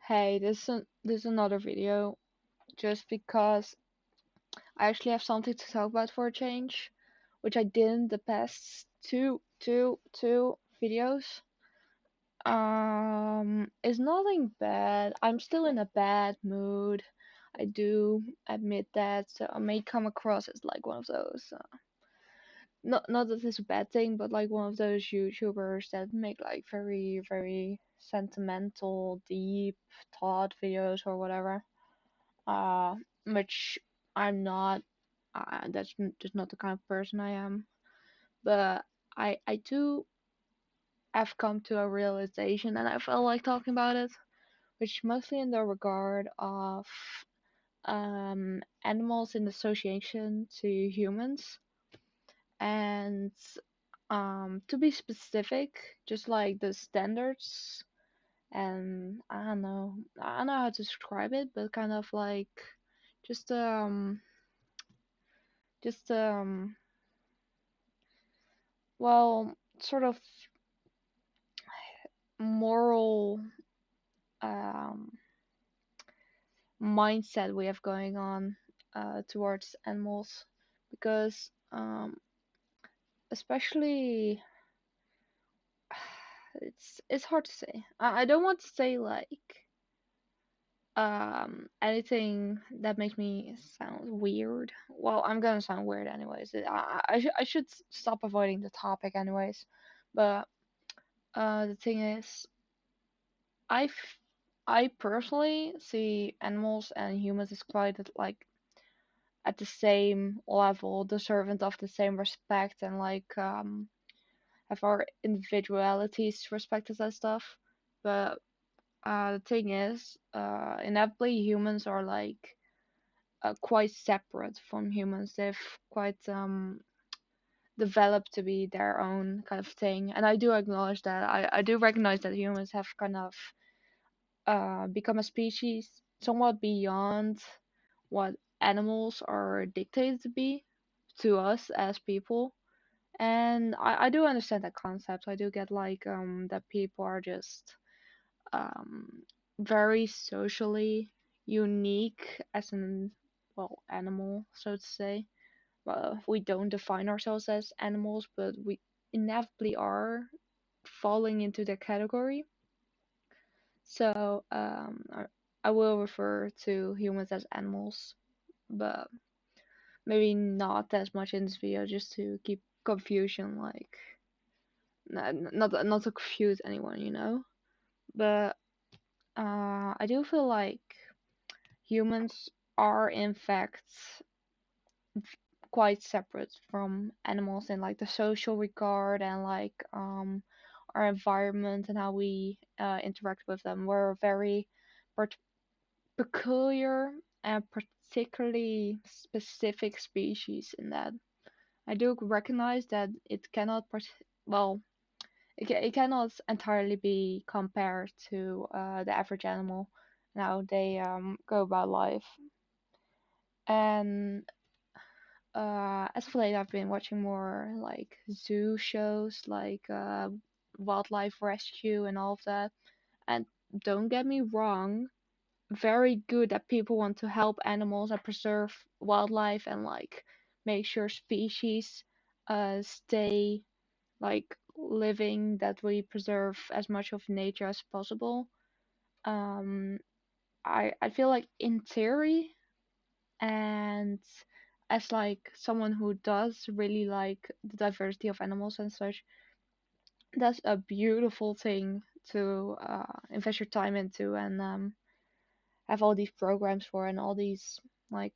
Hey, this is another video just because I actually have something to talk about for a change, which I didn't the past two videos. It's nothing bad. I'm still in a bad mood. I do admit that, so I may come across as like one of those not that it's a bad thing, but like one of those YouTubers that make like very sentimental, deep thought videos or whatever. uh, which I'm not. Just not the kind of person I am. But I do have come to a realization, and I felt like talking about it, which mostly in the regard of animals in association to humans, and to be specific, just like the standards, and I don't know how to describe it, but kind of like just um just well, sort of moral um, mindset we have going on towards animals, because especially it's hard to say. I don't want to say like anything that makes me sound weird. Well, I'm gonna sound weird anyways. I should stop avoiding the topic anyways. But the thing is, I f- I personally see animals and humans as quite like at the same level, deserving of the same respect, and like have our individualities respected and stuff. But the thing is, inevitably humans are like quite separate from humans. They've quite developed to be their own kind of thing, and I do acknowledge that. I do recognize that humans have kind of become a species somewhat beyond what animals are dictated to be to us as people. And I do understand that concept. I do get like that people are just um very socially unique as an animal, so to say. Well, we don't define ourselves as animals, but we inevitably are falling into the category. So I will refer to humans as animals, but maybe not as much in this video, just to keep confusion, like not to confuse anyone, you know. But I do feel like humans are in fact quite separate from animals in like the social regard, and like our environment and how we interact with them. We're a very part- peculiar and particularly specific species in that. I do recognize that it cannot well, it cannot entirely be compared to the average animal and how they go about life. And as of late, I've been watching more like zoo shows, like wildlife rescue and all of that. And don't get me wrong, very good that people want to help animals and preserve wildlife and like make sure species stay like living, that we preserve as much of nature as possible. Um, I feel like in theory, and as like someone who does really like the diversity of animals and such, that's a beautiful thing to invest your time into, and have all these programs for, and all these like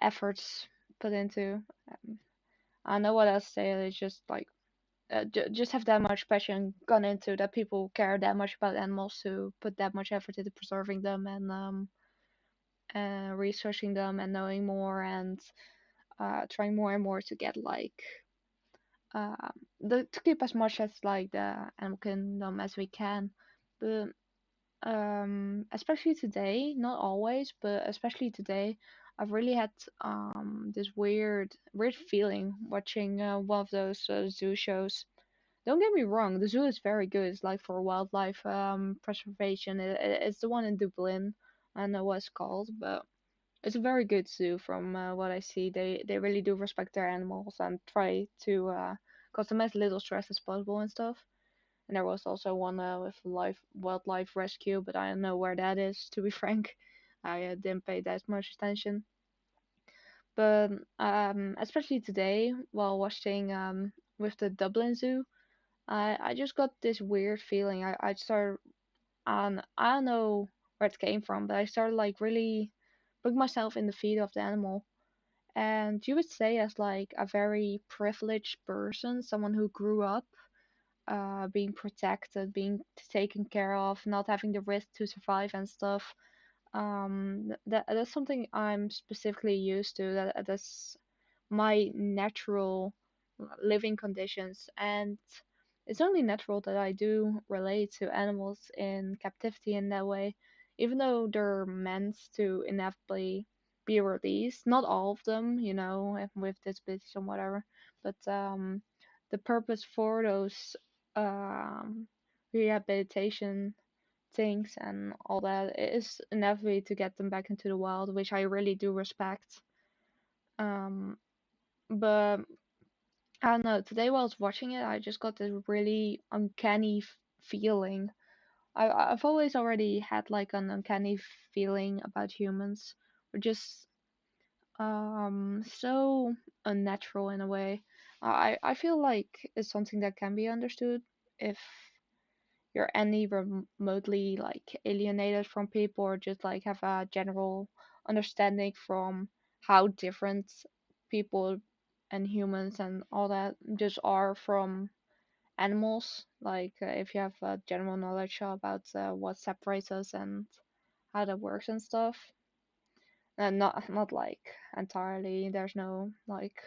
efforts put into. Um, I don't know what else to say. It's just like just have that much passion gone into that, people care that much about animals to put that much effort into preserving them, and researching them and knowing more, and trying more and more to get like to keep as much as like the animal kingdom as we can. But especially today, not always, but especially today, I've really had this weird feeling watching one of those zoo shows, don't get me wrong, the zoo is very good. It's like for wildlife preservation. It's the one in Dublin. I don't know what it's called, but it's a very good zoo from what I see. They really do respect their animals and try to cause them as little stress as possible and stuff. And there was also one with life wildlife rescue, but I don't know where that is, to be frank. I didn't pay that much attention. But especially today, while watching with the Dublin Zoo, I just got this weird feeling. I started I don't know where it came from, but I started like really putting myself in the feet of the animal. And you would say as like a very privileged person, someone who grew up being protected, being taken care of, not having the risk to survive and stuff. That's something I'm specifically used to. That's my natural living conditions, and it's only natural that I do relate to animals in captivity in that way, even though they're meant to inevitably be released. Not all of them, with disabilities and whatever, but the purpose for those um, rehabilitation things and all that is inevitably to get them back into the wild, which I really do respect. Um, but I don't know. Today while I was watching it, I just got this really uncanny feeling. I've always already had like an uncanny feeling about humans. We're just so unnatural in a way. I feel like it's something that can be understood if you're any remotely like alienated from people or just like have a general understanding from how different people and humans and all that just are from animals. Like if you have a general knowledge about what separates us and how that works and stuff. And not like entirely. There's no like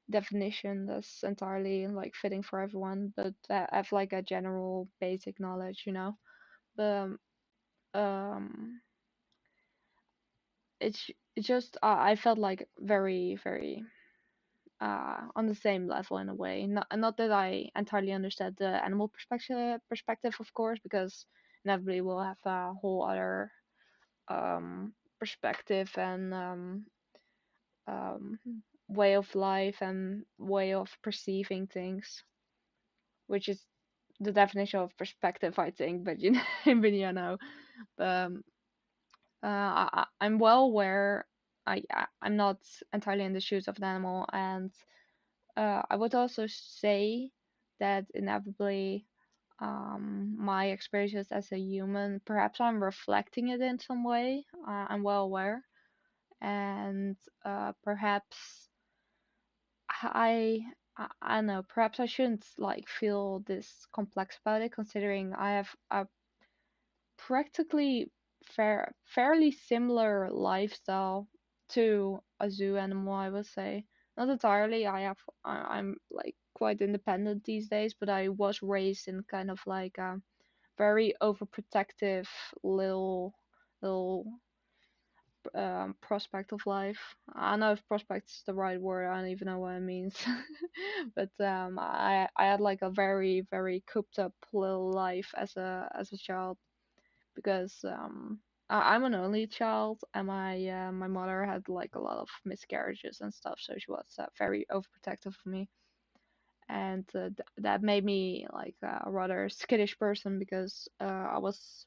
definition that's entirely like fitting for everyone, but I have like a general basic knowledge. But it's just I felt like very very on the same level in a way. Not that I entirely understood the animal perspective, of course, because inevitably we'll have a whole other perspective and um, way of life and way of perceiving things, which is the definition of perspective, I think. But but um, I'm well aware. I'm not entirely in the shoes of an animal, and I would also say that inevitably, my experiences as a human, perhaps I'm reflecting it in some way. I'm well aware, and perhaps I, I don't know. Perhaps I shouldn't like feel this complex about it, considering I have a practically fairly similar lifestyle to a zoo animal, I would say. Not entirely. I'm like quite independent these days, but I was raised in kind of like a very overprotective little prospect of life. I don't know if prospect is the right word. I don't even know what it means. But I had like a very very cooped up little life as a child because I'm an only child and my mother had like a lot of miscarriages and stuff, so she was very overprotective of me, and that made me like a rather skittish person because I was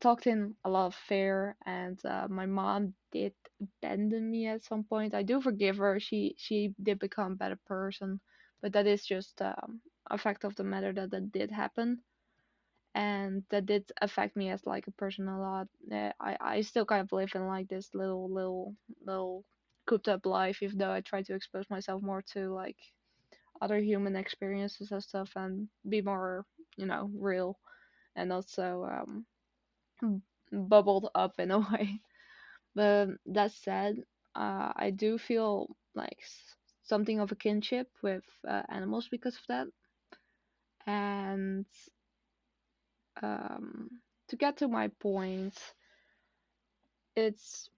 talked in a lot of fear, and my mom did abandon me at some point. I do forgive her. She did become a better person, but that is just a fact of the matter that that did happen, and that did affect me as like a person a lot. I still kind of live in like this little cooped up life, even though I try to expose myself more to like other human experiences and stuff and be more, real and also bubbled up in a way. But that said, I do feel like something of a kinship with animals because of that. And um, to get to my point, it's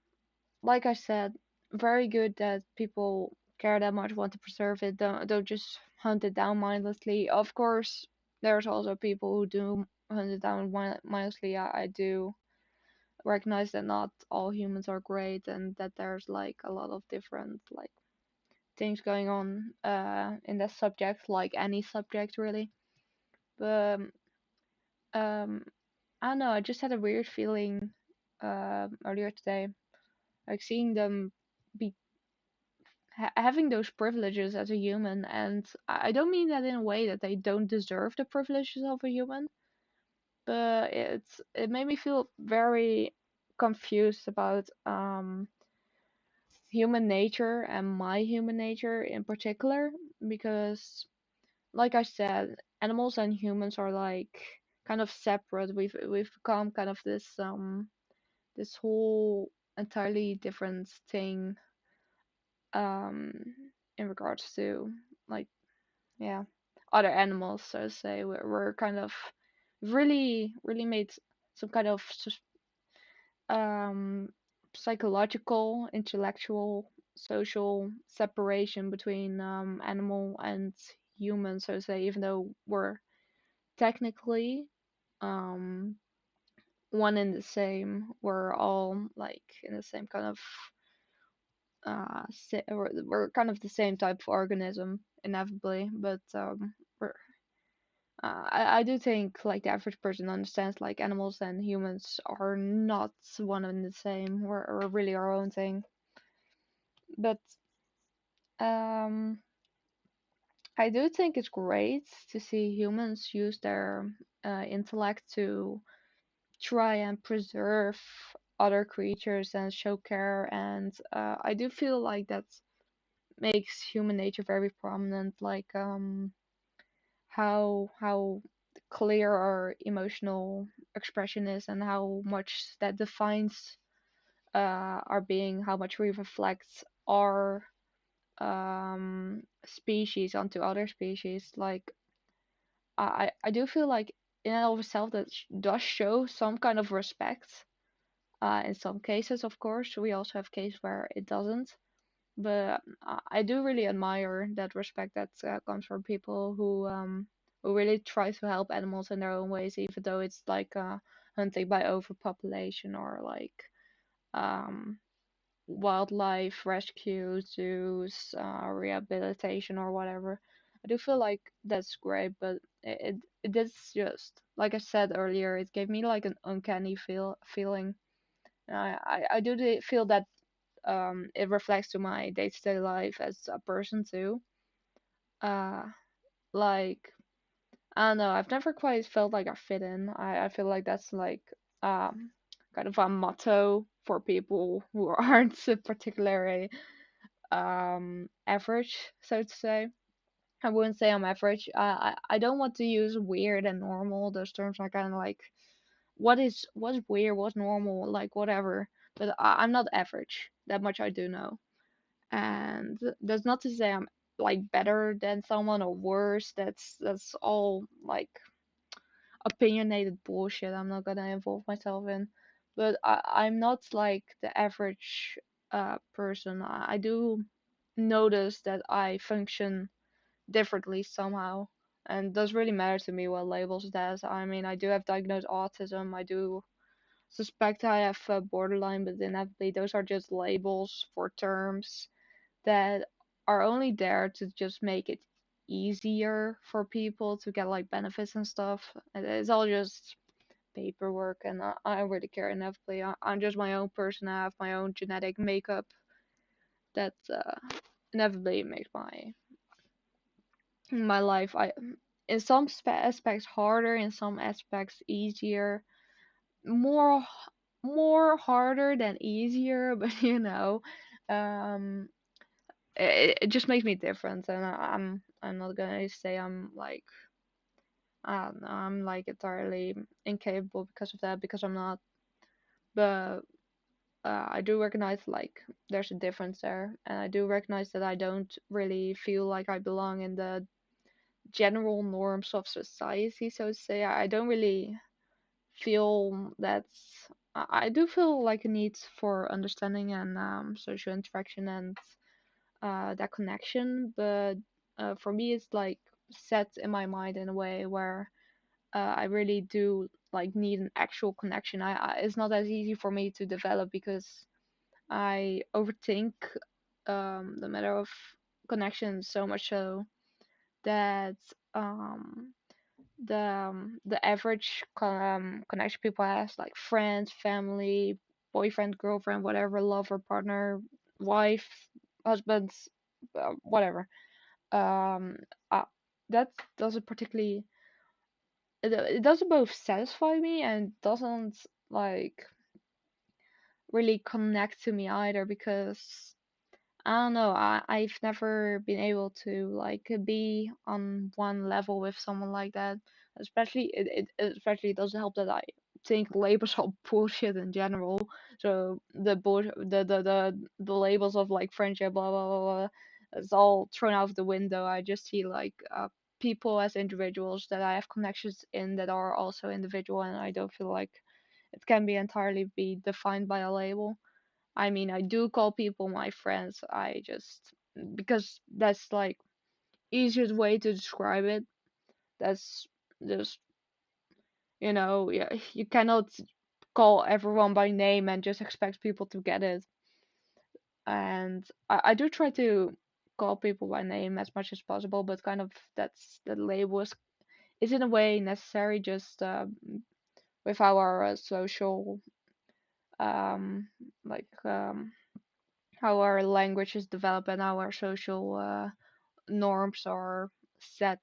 like I said, very good that people care that much, want to preserve it. Don't just hunted down mindlessly. Of course, there's also people who do hunt it down mindlessly. I do recognize that not all humans are great, and that there's like a lot of different like things going on in that subject, like any subject really. But um, I don't know. I just had a weird feeling earlier today, like seeing them be having those privileges as a human, and I don't mean that in a way that they don't deserve the privileges of a human, but it made me feel very confused about human nature and my human nature in particular, because like I said, animals and humans are like kind of separate. We've become kind of this whole entirely different thing um in regards to like yeah other animals, so to say. We're kind of really made some kind of um psychological, intellectual, social separation between animal and human, so to say, even though we're technically um one and the same. We're all like in the same kind of we're kind of the same type of organism inevitably, but we're I do think like the average person understands like animals and humans are not one and the same. We're really our own thing. But um, I do think it's great to see humans use their intellect to try and preserve other creatures and show care. And I do feel like that makes human nature very prominent. Like how clear our emotional expression is, and how much that defines our being, how much we reflect our species onto other species. Like I do feel like in and of itself that does show some kind of respect. In some cases, of course, we also have cases where it doesn't. But I do really admire that respect that comes from people who really try to help animals in their own ways, even though it's like hunting by overpopulation or like um, wildlife rescue, zoos, rehabilitation or whatever. I do feel like that's great, but it is just like I said earlier. It gave me like an uncanny feeling. I do feel that it reflects to my day-to-day life as a person too. Uh, like I don't know, I've never quite felt like I fit in. I feel like that's like um kind of a motto for people who aren't particularly average, so to say. I wouldn't say I'm average. I don't want to use weird and normal. Those terms are kind of like what's weird, what's normal, like whatever. But I'm not average. That much I do know. And that's not to say I'm like better than someone or worse. That's all like opinionated bullshit. I'm not gonna involve myself in. But I'm not like the average person. I do notice that I function differently somehow. And it does really matter to me what labels it as. I mean, I do have diagnosed autism. I do suspect I have borderline, but inevitably those are just labels for terms that are only there to just make it easier for people to get like benefits and stuff. It's all just paperwork, and I don't really care inevitably. I'm just my own person. I have my own genetic makeup that inevitably makes my life I in some aspects harder, in some aspects easier, more more harder than easier, but um it just makes me different, and I'm not gonna say I'm like I don't know, I'm like entirely incapable because of that, because I'm not. But I do recognize like there's a difference there, and I do recognize that I don't really feel like I belong in the general norms of society, so to say. I don't really feel that's. I do feel like a need for understanding and social interaction and that connection, but for me it's like set in my mind in a way where I really do like need an actual connection. It's not as easy for me to develop because I overthink the matter of connection so much so that um the average connection people has like friends, family, boyfriend, girlfriend, whatever, lover, partner, wife, husband, whatever. Um, uh, that doesn't particularly it doesn't both satisfy me and doesn't like really connect to me either because I don't know. I've never been able to like be on one level with someone like that. Especially it especially doesn't help that I think labels are bullshit in general. So the labels of like friendship, blah blah blah blah, it's all thrown out of the window. I just see like people as individuals that I have connections in that are also individual, and I don't feel like it can be entirely be defined by a label. I mean, I do call people my friends. I just because that's like easiest way to describe it. That's just yeah, you cannot call everyone by name and just expect people to get it. And I do try to call people by name as much as possible, but kind of that's the label is in a way necessary just with our social um like how our language is developed and how our social norms are set.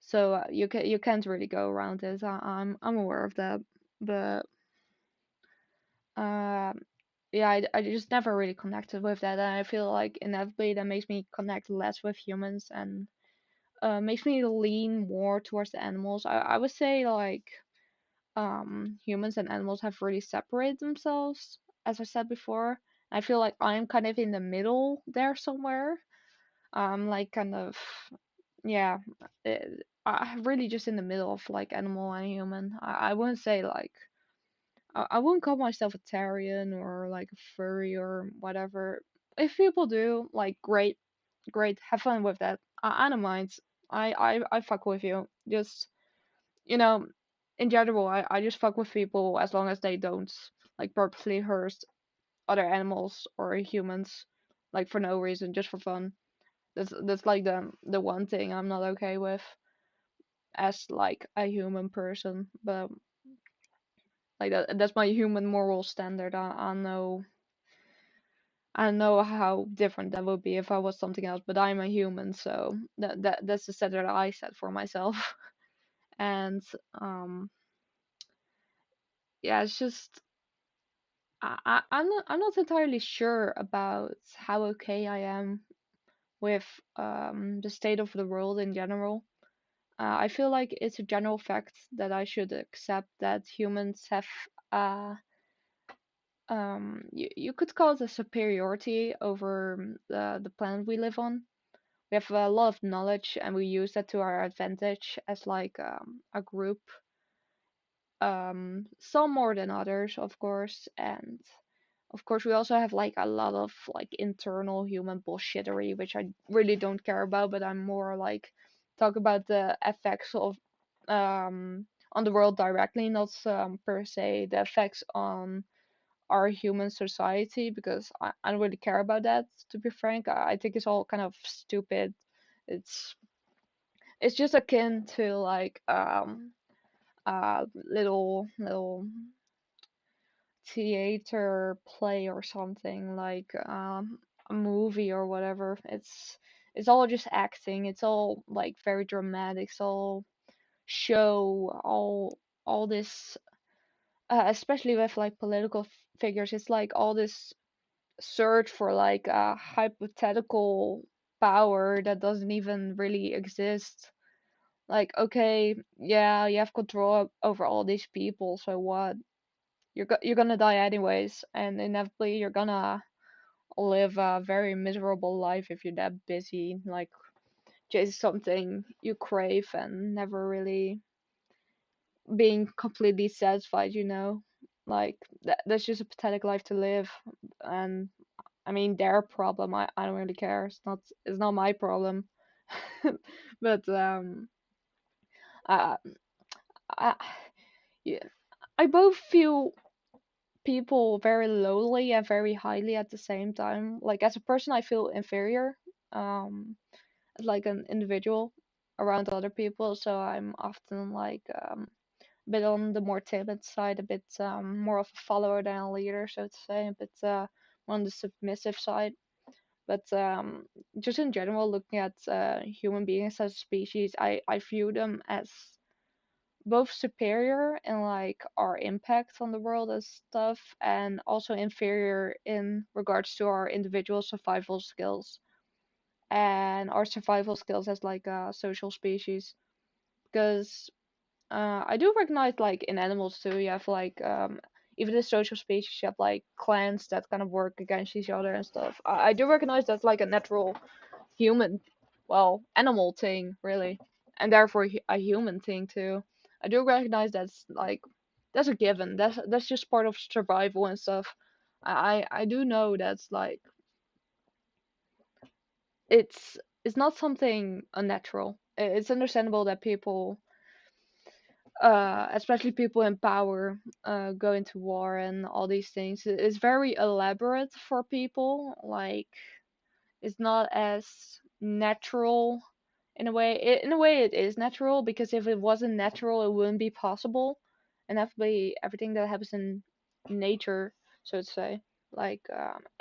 So you can't really go around it. I'm aware of that, but um yeah, I just never really connected with that, and I feel like inevitably that makes me connect less with humans and makes me lean more towards the animals. I would say like humans and animals have really separated themselves, as I said before. I feel like I'm kind of in the middle there somewhere. Like kind of yeah, I'm really just in the middle of like animal and human. I wouldn't say like I wouldn't call myself a Tarian or like a furry or whatever. If people do, like great, great, have fun with that. I don't mind. I fuck with you. Just you know, in general, I just fuck with people as long as they don't like purposely hurt other animals or humans, like for no reason, just for fun. That's like the one thing I'm not okay with as like a human person, but like that's my human moral standard. I know how different that would be if I was something else, but I'm a human, so that's the standard I set for myself. And um yeah, it's just I'm not entirely sure about how okay I am with the state of the world in general. I feel like it's a general fact that I should accept that humans have you could call it a superiority over the planet we live on. We have a lot of knowledge and we use that to our advantage as like a group. Some more than others, of course, and of course we also have like a lot of like internal human bullshittery, which I really don't care about, but I'm more like talk about the effects of on the world directly, not per se the effects on our human society because I don't really care about that, to be frank. I think it's all kind of stupid. It's it's just akin to like little theater play or something like a movie or whatever. It's all just acting. It's all like very dramatic. It's all show all this especially with like political figures. It's like all this search for like a hypothetical power that doesn't even really exist. Like, okay, yeah, you have control over all these people, so what? You're gonna die anyways, and inevitably you're gonna live a very miserable life if you're that busy, like chasing something you crave and never really being completely satisfied, you know? Like that's just a pathetic life to live, and I mean, their problem. I don't really care. It's not my problem. But uh, I, yeah, I both feel people very lowly and very highly at the same time. Like as a person, I feel inferior, as like an individual around other people. So I'm often like a bit on the more timid side, a bit more of a follower than a leader, so to say, a bit on the submissive side. But just in general, looking at human beings as a species, I view them as both superior in like our impact on the world and stuff, and also inferior in regards to our individual survival skills and our survival skills as like a social species. Because I do recognize like in animals too, you have like even the social species, you have like clans that kind of work against each other and stuff. I do recognize that's like a natural human, well, animal thing, really, and therefore a human thing too. I do recognize that's a given. That's just part of survival and stuff. I do know that's like it's it's not something unnatural. It's understandable that people, especially people in power, go into war and all these things. It's very elaborate for people. Like it's not as natural in a way. In a way, it is natural because if it wasn't natural, it wouldn't be possible. And that would be everything that happens in nature, so to say. Like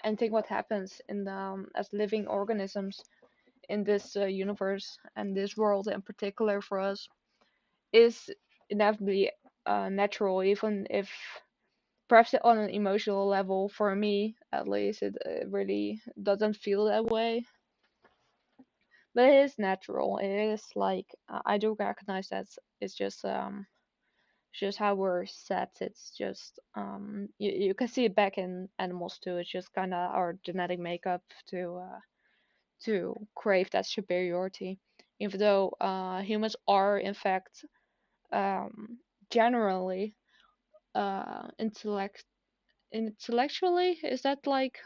anything what happens in as living organisms in this universe and this world in particular for us is inevitably natural, even if perhaps on an emotional level, for me at least, it really doesn't feel that way. But it is natural. It is like I do recognize that it's just how we're set. It's just you can see it back in animals too. It's just kind of our genetic makeup to crave that superiority. Even though humans are in fact um, generally intellectually, is that like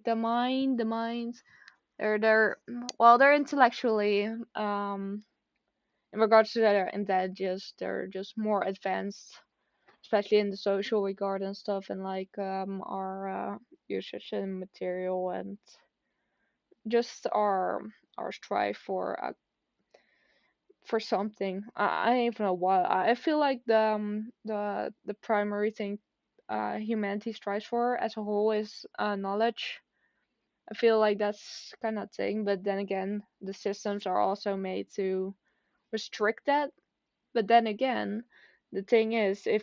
the minds, they're well, they're intellectually in regards to their intelligence, they're just more advanced, especially in the social regard and stuff, and like our usage and material, and just our strive for something. I don't even know what. I feel like the primary thing humanity strives for as a whole is knowledge. I feel like that's kind of thing, but then again, the systems are also made to restrict that. But then again, the thing is, if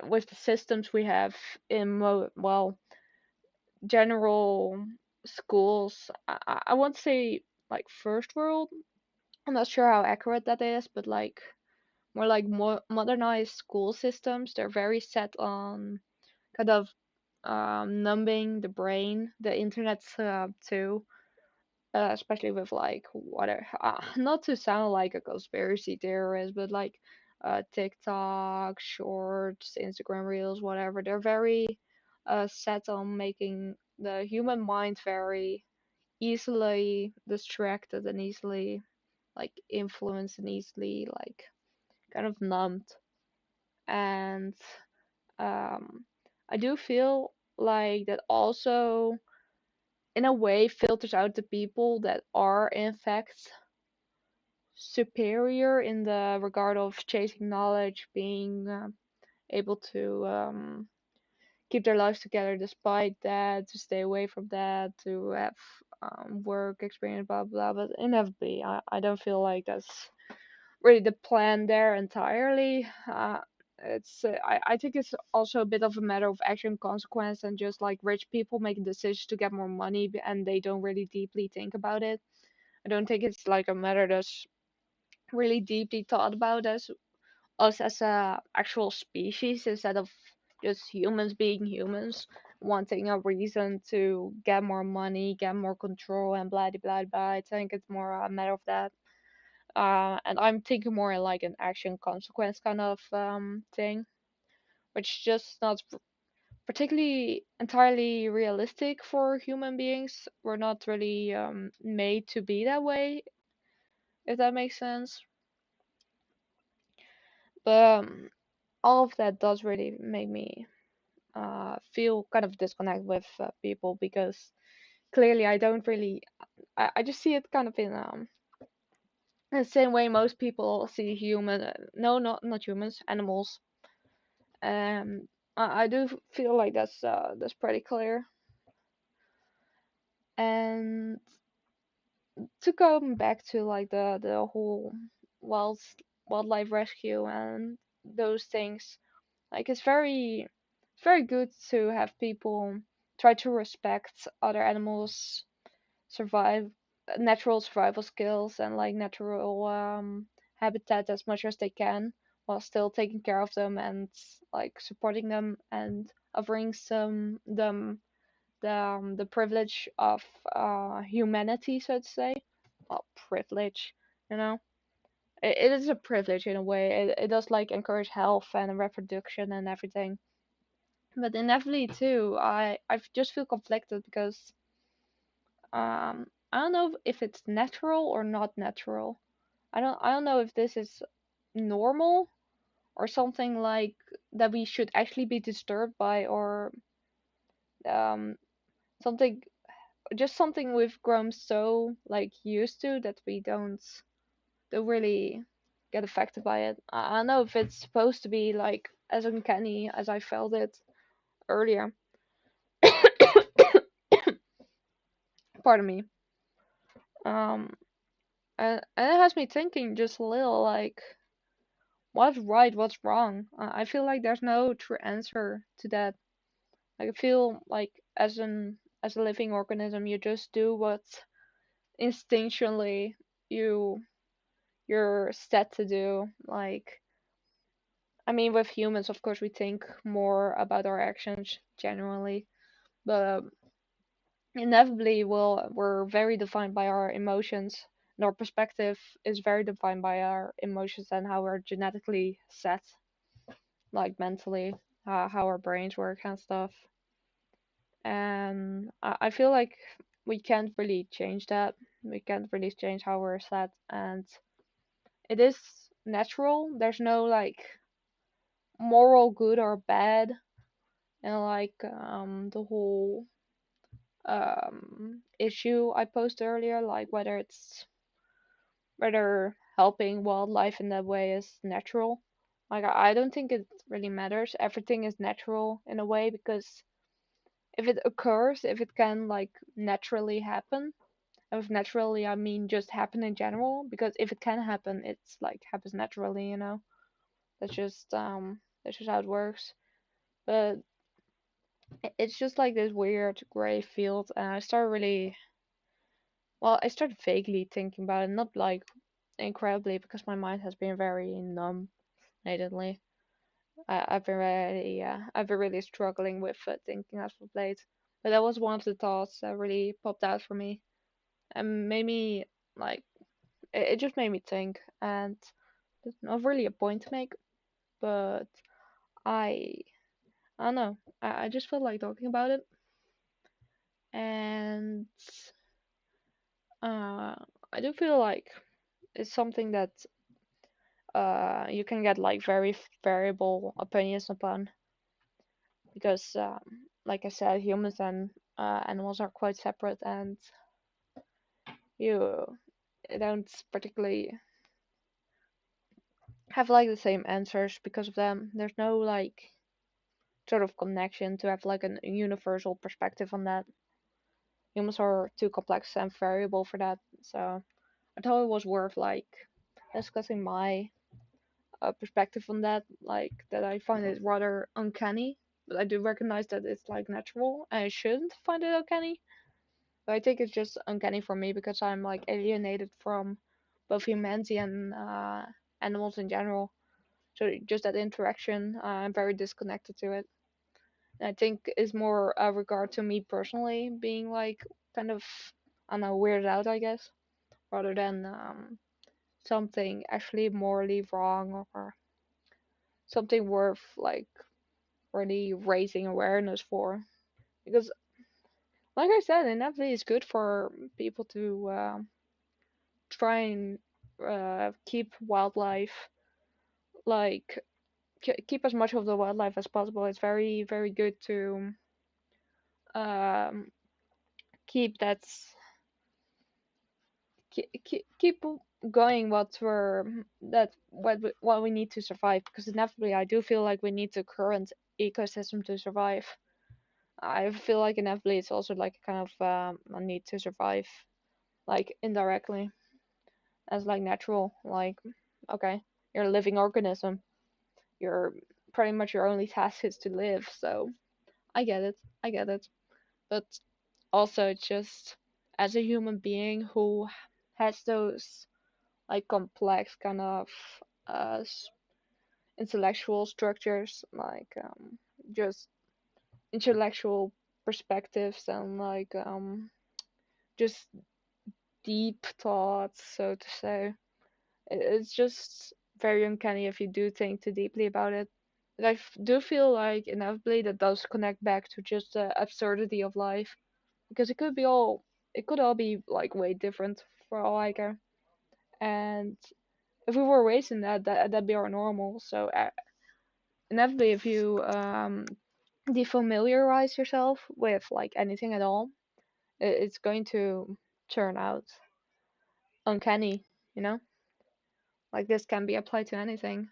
with the systems we have in well, general schools, I won't say like first world. I'm not sure how accurate that is, but like more like more modernized school systems. They're very set on kind of numbing the brain. The internet's too, especially with like whatever. Not to sound like a conspiracy theorist, but like TikTok, Shorts, Instagram Reels, whatever. They're very set on making the human mind very easily distracted and easily like influenced and easily like kind of numbed. And um, I do feel like that also in a way filters out the people that are in fact superior in the regard of chasing knowledge, being able to keep their lives together despite that, to stay away from that, to have work experience, blah blah. But inevitably, I don't feel like that's really the plan there entirely. I think it's also a bit of a matter of action consequence and just like rich people making decisions to get more money and they don't really deeply think about it. I don't think it's like a matter that's really deeply thought about as us as a actual species instead of just humans being humans, wanting a reason to get more money, get more control, and blah blah blah. I think it's more a matter of that. And I'm thinking more like an action consequence kind of thing, which is just not particularly entirely realistic for human beings. We're not really made to be that way, if that makes sense. But all of that does really make me feel kind of disconnect with people because clearly I don't really. I just see it kind of in the same way most people see human. No, not humans, animals. I do feel like that's pretty clear. And to go back to like the whole wild wildlife rescue and those things, like it's very good to have people try to respect other animals survive natural survival skills and like natural habitat as much as they can while still taking care of them and like supporting them and offering some them the privilege of humanity, so to say. Well, privilege, you know. It is a privilege in a way. It does like encourage health and reproduction and everything. But inevitably too, I just feel conflicted because I don't know if it's natural or not natural. I don't know if this is normal or something like that we should actually be disturbed by or um something just something we've grown so like used to that we don't really get affected by it. I don't know if it's supposed to be like as uncanny as I felt it earlier. Pardon me. Um, and it has me thinking just a little like what's right, what's wrong. I feel like there's no true answer to that. Like, I feel like as a living organism, you just do what instinctually you you're set to do. Like, I mean, with humans, of course, we think more about our actions genuinely, but inevitably, we're very defined by our emotions, and our perspective is very defined by our emotions and how we're genetically set, like mentally, how our brains work and stuff. And I feel like we can't really change that. We can't really change how we're set, and it is natural. There's no like moral good or bad, and like the whole issue I posted earlier, like whether helping wildlife in that way is natural. Like I don't think it really matters. Everything is natural in a way because if it occurs, if it can like naturally happen, and with naturally I mean just happen in general, because if it can happen, it's like happens naturally, you know. That's just how it works. But it's just like this weird gray field, and I started really well, I started vaguely thinking about it, not like incredibly, because my mind has been very numb lately. I've been really struggling with thinking as of late. But that was one of the thoughts that really popped out for me and made me like it just made me think. And there's not really a point to make, but I I don't know. I just felt like talking about it, and uh, I do feel like it's something that you can get like very variable opinions upon because like I said, humans and animals are quite separate, and you don't particularly have like the same answers because of them. There's no like sort of connection to have like a universal perspective on that. Humans are too complex and variable for that, so I thought it was worth like discussing my perspective on that, like that I find it rather uncanny, but I do recognize that it's like natural and I shouldn't find it uncanny. But I think it's just uncanny for me because I'm like alienated from both humanity and animals in general. So just that interaction, I'm very disconnected to it. And I think is more a regard to me personally being like kind of I don't know weirded out, I guess, rather than something actually morally wrong or something worth like really raising awareness for. Because, like I said, inevitably it's good for people to try and keep wildlife, like keep as much of the wildlife as possible. It's very, very good to um, keep keep going what we need to survive, because inevitably I do feel like we need the current ecosystem to survive. I feel like inevitably it's also like a kind of a need to survive, like indirectly, as like natural, like okay, you're a living organism, you're pretty much your only task is to live. So I get it, I get it. But also it's just, as a human being who has those like complex kind of uh, intellectual structures, like just intellectual perspectives, and like just deep thoughts, so to say. It's just very uncanny if you do think too deeply about it. And do feel like inevitably that does connect back to just the absurdity of life, because it could all be like way different for all I care. And if we were raised in that'd be our normal. So inevitably, if you defamiliarize yourself with like anything at all, it's going to turn out uncanny, you know? Like this can be applied to anything.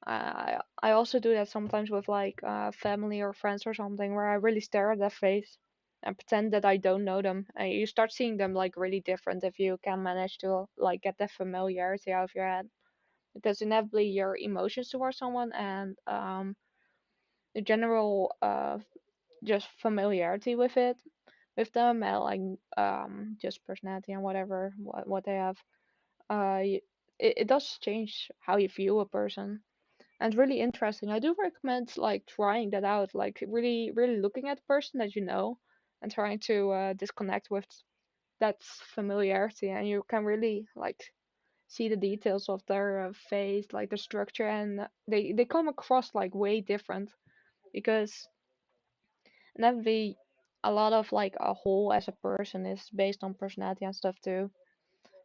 I also do that sometimes with like family or friends or something, where I really stare at their face and pretend that I don't know them. And you start seeing them like really different if you can manage to like get that familiarity out of your head, because inevitably your emotions towards someone and the general just familiarity with them, and like just personality and whatever what they have, it does change how you view a person. And really interesting. I do recommend like trying that out, like really, really looking at the person that you know and trying to disconnect with that familiarity, and you can really like see the details of their face, like the structure, and they come across like way different, because inevitably a lot of like a whole as a person is based on personality and stuff too.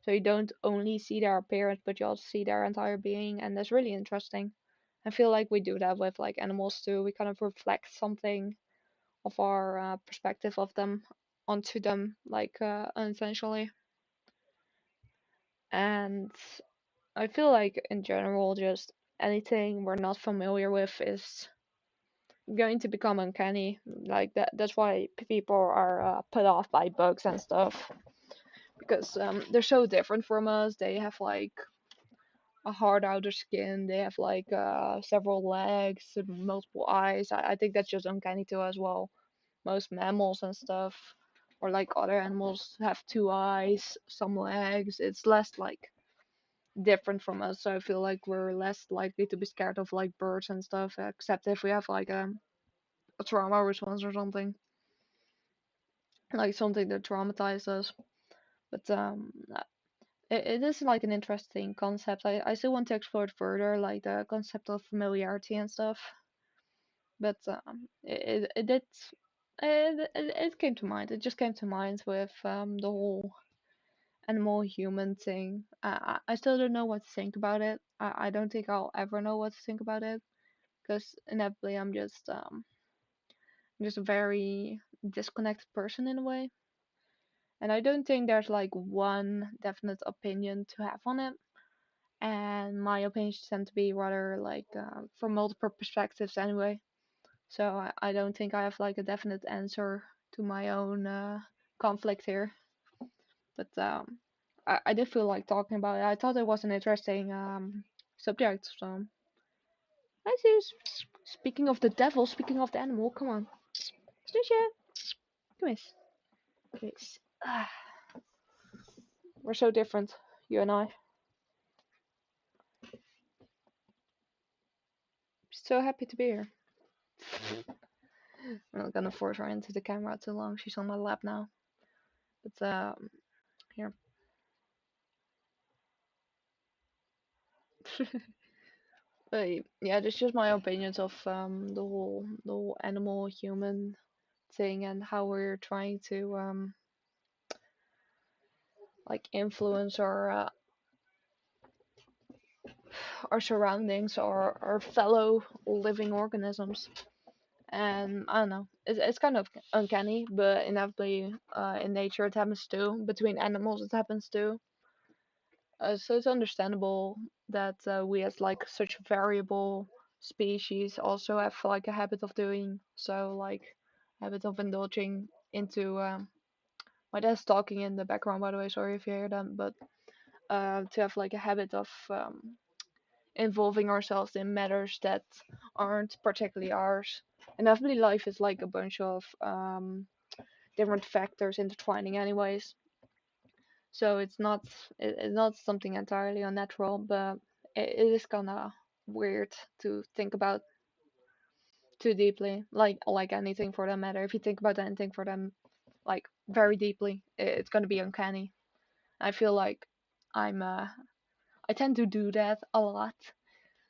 So you don't only see their appearance, but you also see their entire being, and that's really interesting. I feel like we do that with like animals too. We kind of reflect something of our perspective of them onto them, like unintentionally. And I feel like in general, just anything we're not familiar with is going to become uncanny. Like that's why people are put off by bugs and stuff, because they're so different from us. They have like a hard outer skin. They have like several legs and multiple eyes. I think that's just uncanny to us. Well, most mammals and stuff, or like other animals, have two eyes, some legs. It's less like different from us. So I feel like we're less likely to be scared of like birds and stuff, except if we have like a trauma response or something, like something that traumatized us. But it is like an interesting concept. I still want to explore it further, like the concept of familiarity and stuff. But it came to mind. It just came to mind with the whole animal human thing. I still don't know what to think about it. I don't think I'll ever know what to think about it, because inevitably I'm just a very disconnected person in a way, and I don't think there's like one definite opinion to have on it. And my opinions tend to be rather like from multiple perspectives anyway. So I don't think I have like a definite answer to my own conflict here. But I did feel like talking about it. I thought it was an interesting subject. So let's use. Speaking of the devil, speaking of the animal, come on, Snootje, come here, come here. Ah, we're so different, you and I. So happy to be here. I'm not gonna force her into the camera too long. She's on my lap now. But here. But yeah, that's just my opinions of the whole animal human thing and how we're trying to like influence our surroundings, our fellow living organisms. And I don't know, it's kind of uncanny, but inevitably in nature it happens too. Between animals it happens too. So it's understandable that we as like such variable species also have like a habit of doing so, like habit of indulging into my dad's talking in the background, by the way, sorry if you hear them, but to have like a habit of involving ourselves in matters that aren't particularly ours. And everyday life is like a bunch of different factors intertwining, anyways. So it's not something entirely unnatural, but it is kind of weird to think about too deeply. Like anything for that matter. If you think about anything for them like very deeply, it's gonna be uncanny. I feel like I'm I tend to do that a lot.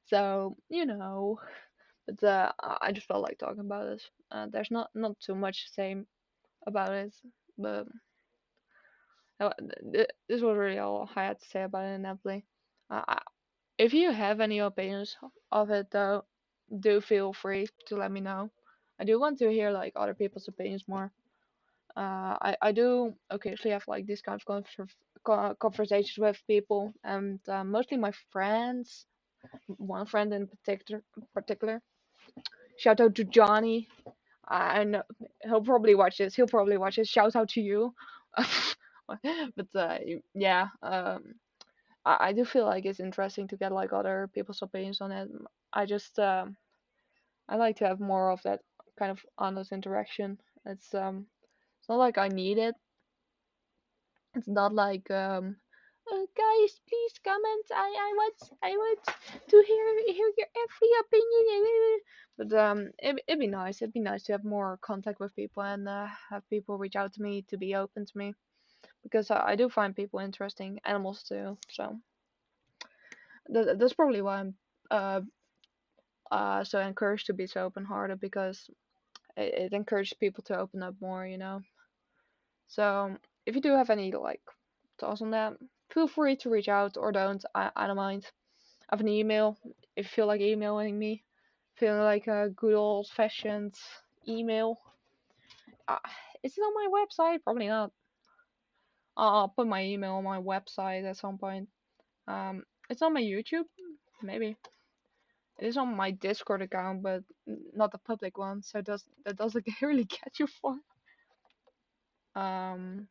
So but I just felt like talking about this. There's not too much to say about it, but this was really all I had to say about it, Napoli. Uh, if you have any opinions of it, though, do feel free to let me know. I do want to hear like other people's opinions more. I do occasionally have like these kind of conversations with people, and mostly my friends. One friend in particular. Shout out to Johnny. I know he'll probably watch this. He'll probably watch this. Shout out to you. But yeah, I do feel like it's interesting to get like other people's opinions on it. I just I like to have more of that kind of honest interaction. It's not like I need it. It's not like guys, please comment. I want to hear your every opinion. But it'd be nice. It'd be nice to have more contact with people and have people reach out to me to be open to me because I do find people interesting, animals too. So that's probably why I'm uh so encouraged to be so open hearted because it encourages people to open up more. So if you do have any like thoughts on that, feel free to reach out or don't. I don't mind. I have an email if you feel like emailing me. Feeling like a good old fashioned email. Uh, is it on my website? Probably not. I'll put my email on my website at some point. It's on my YouTube, maybe. It is on my Discord account, but not the public one, so that doesn't really get you far. Um,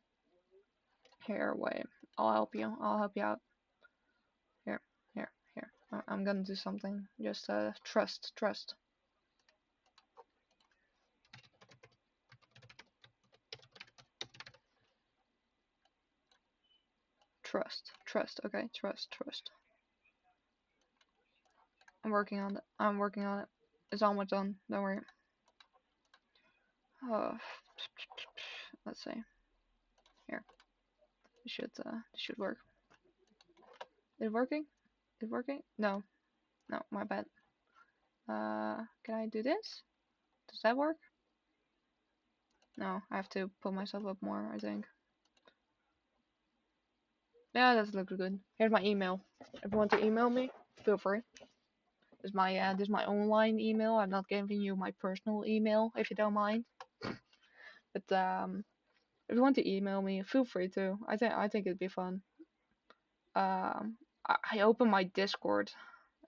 here, wait. I'll help you. I'll help you out. Here, here. I'm gonna do something. Just trust, trust. Okay, trust. I'm working on it. I'm working on it. It's almost done. Don't worry. Uh, let's see. Here, this should work. Is it working? Is it working? No, no, my bad. Can I do this? Does that work? No, I have to put myself up more, I think. Yeah, that looks good. Here's my email. If you want to email me, feel free. This is my online email. I'm not giving you my personal email if you don't mind. But if you want to email me, feel free to. I think it'd be fun. I opened my Discord.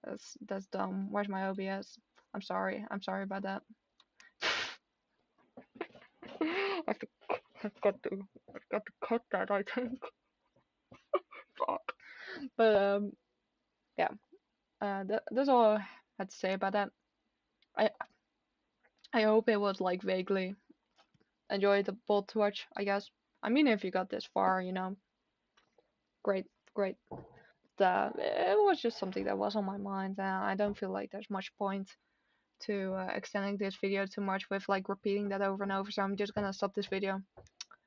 That's dumb. Where's my OBS? I'm sorry. I'm sorry about that. I've, to, I've got to I've got to cut that. I think. Fuck. But yeah. That's all I had to say about that. I I hope it was like vaguely enjoyable to watch. I guess. I mean, if you got this far, great, great. It was just something that was on my mind, and I don't feel like there's much point to extending this video too much with like repeating that over and over. So I'm just gonna stop this video.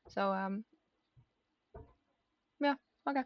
So yeah, okay.